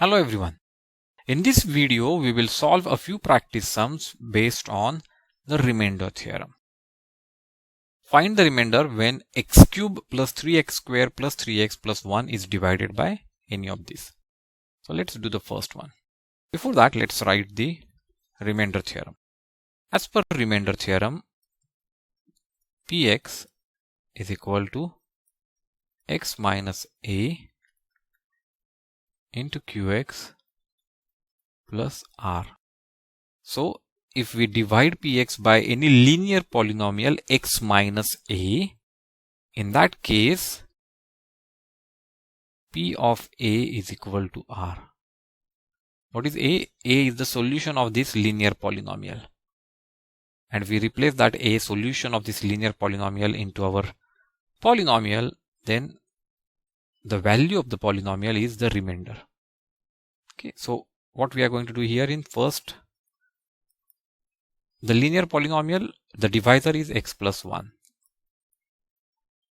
Hello everyone. In this video, we will solve a few practice sums based on the remainder theorem. Find the remainder when x cube plus 3x square plus 3x plus 1 is divided by any of these. So let's do the first one. Before that, let's write the remainder theorem. As per remainder theorem, px is equal to x minus a into qx plus r. So if we divide px by any linear polynomial x minus a, in that case p of a is equal to r. What is a? A is the solution of this linear polynomial, and we replace that a solution of this linear polynomial into our polynomial, then the value of the polynomial is the remainder. Okay, so what we are going to do here in first, the linear polynomial, the divisor is x plus 1.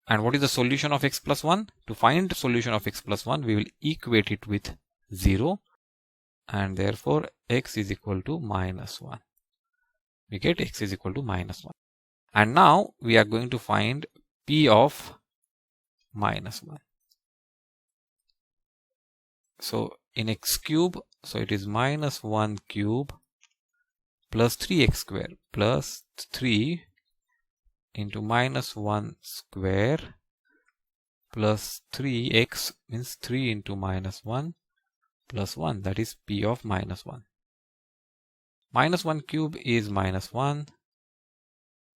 And what is the solution of x plus 1? To find the solution of x plus 1, we will equate it with 0, and therefore x is equal to minus 1. We get x is equal to minus 1. And now we are going to find p of minus 1. So in x cube, so it is minus 1 cube plus 3x square plus 3 into minus 1 square plus 3x means 3 into minus 1 plus 1, that is p of minus 1. Minus 1 cube is minus 1.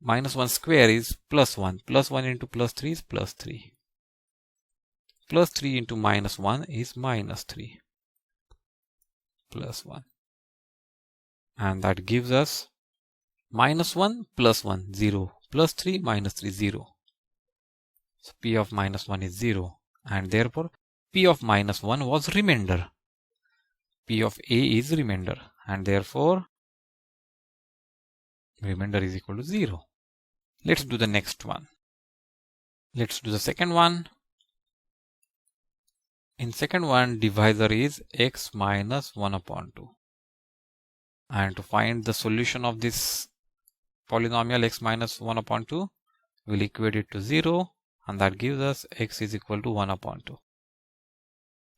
Minus 1 square is plus 1. Plus 1 into plus 3 is plus 3. Plus 3 into minus 1 is minus 3 plus 1. And that gives us minus 1 plus 1, 0. Plus 3 minus 3, 0. So p of minus 1 is 0. And therefore p of minus 1 was remainder. P of a is remainder. And therefore remainder is equal to 0. Let's do the next one. Let's do the second one. In second one, divisor is x minus 1 upon 2. And to find the solution of this polynomial x minus 1 upon 2, we'll equate it to 0, and that gives us x is equal to 1 upon 2.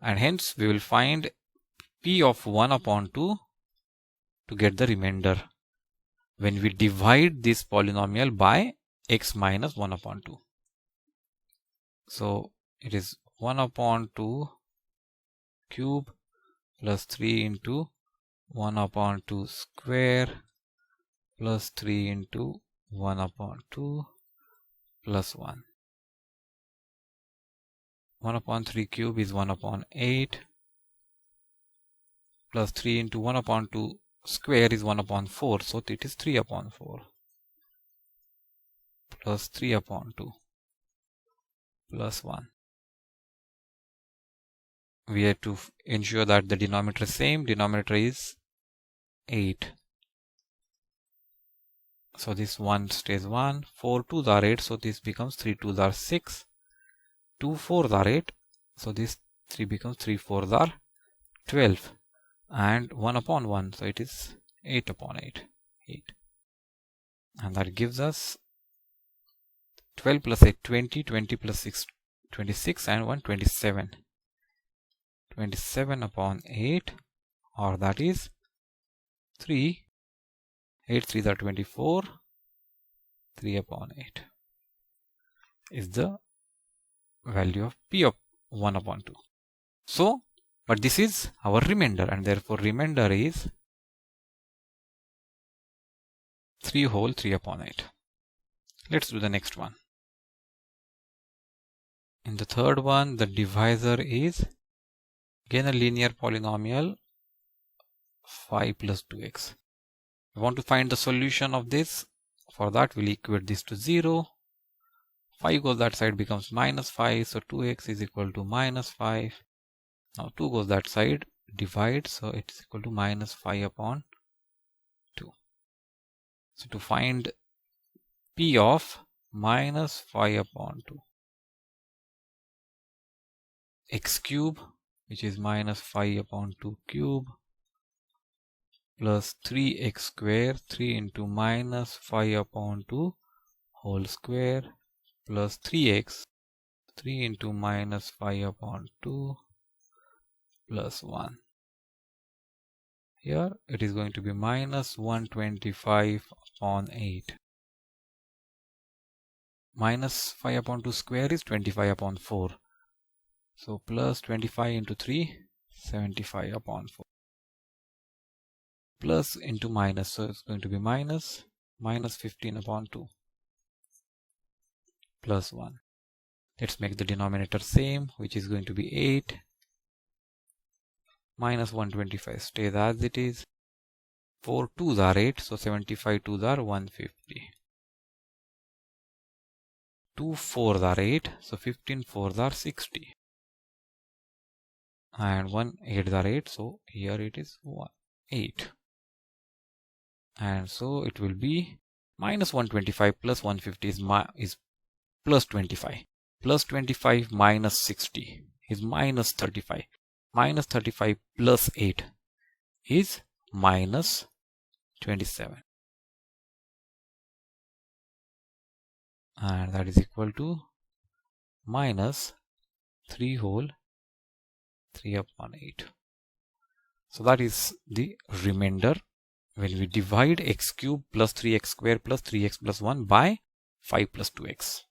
And hence we will find p of 1 upon 2 to get the remainder when we divide this polynomial by x minus 1 upon 2. So it is 1 upon 2 cube plus 3 into 1 upon 2 square plus 3 into 1 upon 2 plus 1. 1 upon 3 cube is 1 upon 8 plus 3 into 1 upon 2 square is 1 upon 4. So it is 3 upon 4 plus 3 upon 2 plus 1. We have to ensure that the denominator is same. Denominator is 8. So this 1 stays 1. 4 2s are 8. So this becomes 3 2s are 6. 2 4s are 8. So this 3 becomes 3 4s are 12. And 1 upon 1. So it is 8 upon 8. 8. And that gives us 12 plus 8 20. 20 plus 6 26. And 1 27. 27 upon 8, or that is 3. 8 3s are 24. 3 upon 8 is the value of p of 1 upon 2. So, but this is our remainder, and therefore remainder is 3 whole 3 upon 8. Let's do the next one. In the third one, the divisor is again a linear polynomial 5 plus 2x. We want to find the solution of this. For that, we'll equate this to 0. 5 goes that side, becomes minus 5. So 2x is equal to minus 5. Now 2 goes that side, divide. So it is equal to minus 5 upon 2. So to find p of minus 5 upon 2, x cube which is minus 5 upon 2 cube plus 3x square, 3 into minus 5 upon 2 whole square plus 3x, 3 into minus 5 upon 2 plus 1. Here it is going to be minus 125 upon 8. Minus 5 upon 2 square is 25 upon 4. So plus 25 into 3, 75 upon 4. Plus into minus, so it's going to be minus 15 upon 2 plus 1. Let's make the denominator same, which is going to be 8 minus 125 stays as it is. 4 2s are 8, so 75 2s are 150. 2 4s are 8, so 15 4s are 60. And 1 8s are 8, so here it is 8. And so it will be minus 125 plus 150 is plus 25. Plus 25 minus 60 is minus 35. Minus 35 plus 8 is minus 27. And that is equal to minus 3 whole 3 upon 8. So that is the remainder when we divide x cube plus 3x square plus 3x plus 1 by 5 plus 2x.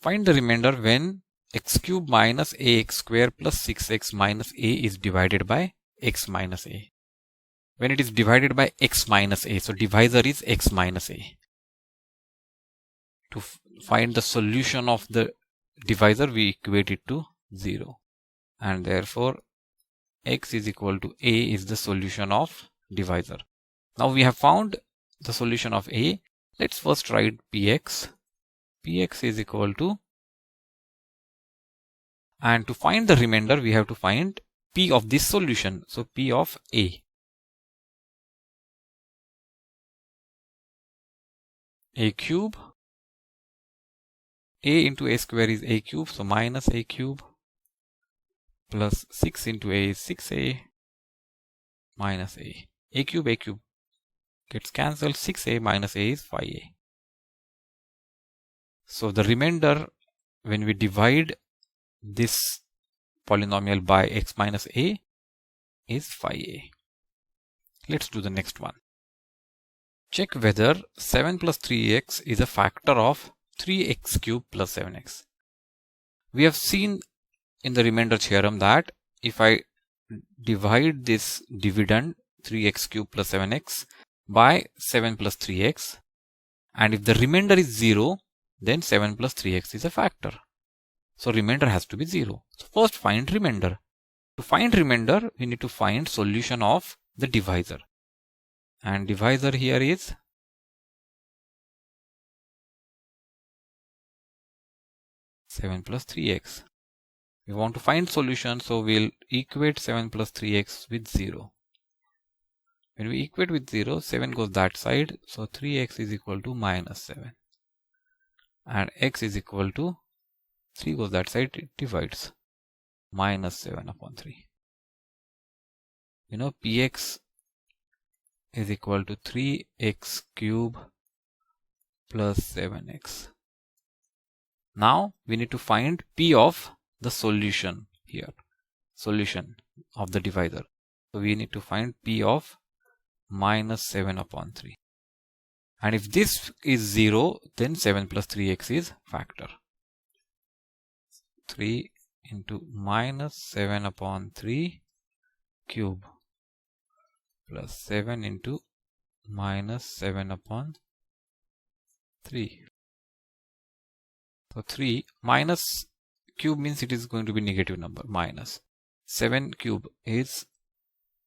Find the remainder when x cube minus ax square plus 6x minus a is divided by x minus a. When it is divided by x minus a, so divisor is x minus a. To find the solution of the divisor, we equate it to 0. And therefore, x is equal to a is the solution of divisor. Now we have found the solution of a. Let's first write px. Px is equal to, and to find the remainder, we have to find p of this solution. So p of a. A cube. A into a square is a cube, so minus a cube plus 6 into a is 6a minus a. A cube gets cancelled. 6a minus a is 5a. So the remainder when we divide this polynomial by x minus a is 5a. Let's do the next one. Check whether 7 plus 3x is a factor of 3x cube plus 7x. We have seen in the remainder theorem that if I divide this dividend 3x cube plus 7x by 7 plus 3x, and if the remainder is 0, then 7 plus 3x is a factor. So remainder has to be 0. So first find remainder. To find remainder, we need to find solution of the divisor. And divisor here is 7 plus 3x. We want to find solution, so we'll equate 7 plus 3x with 0. When we equate with 0, 7 goes that side, so 3x is equal to minus 7. And x is equal to 3 goes that side, it divides. Minus 7 upon 3. You know, px is equal to 3x cube plus 7x. Now we need to find p of the solution here. Solution of the divisor. So we need to find p of minus 7 upon 3. And if this is 0, then 7 plus 3x is factor. 3 into minus 7 upon 3 cube plus 7 into minus 7 upon 3. So 3 minus cube means it is going to be negative number. Minus 7 cube is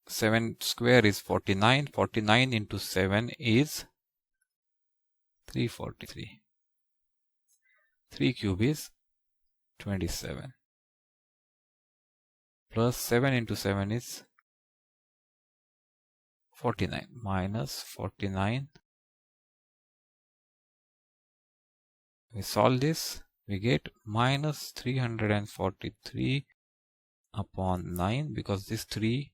7 square is 49. 49 into 7 is 343. 3 cube is 27. Plus 7 into 7 is 49. Minus 49. We solve this. We get minus 343 upon 9, because this 3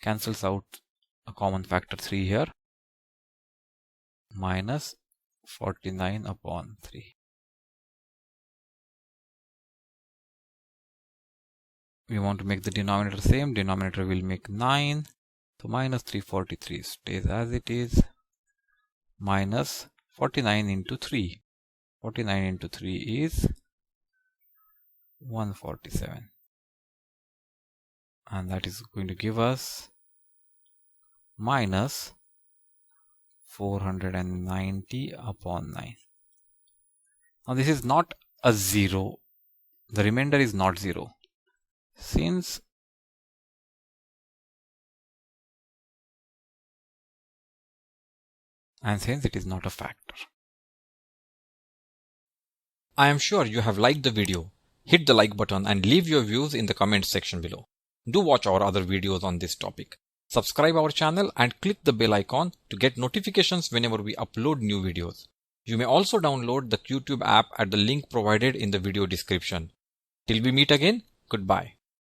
cancels out a common factor 3 here, minus 49 upon 3. We want to make the denominator same. Denominator will make 9. So minus 343 stays as it is. Minus 49 into 3. 49 into 3 is 147. And that is going to give us minus 490 upon 9. Now this is not a 0. The remainder is not 0. Since it is not a factor. I am sure you have liked the video. Hit the like button and leave your views in the comment section below. Do watch our other videos on this topic. Subscribe our channel and click the bell icon to get notifications whenever we upload new videos. You may also download the YouTube app at the link provided in the video description. Till we meet again, goodbye.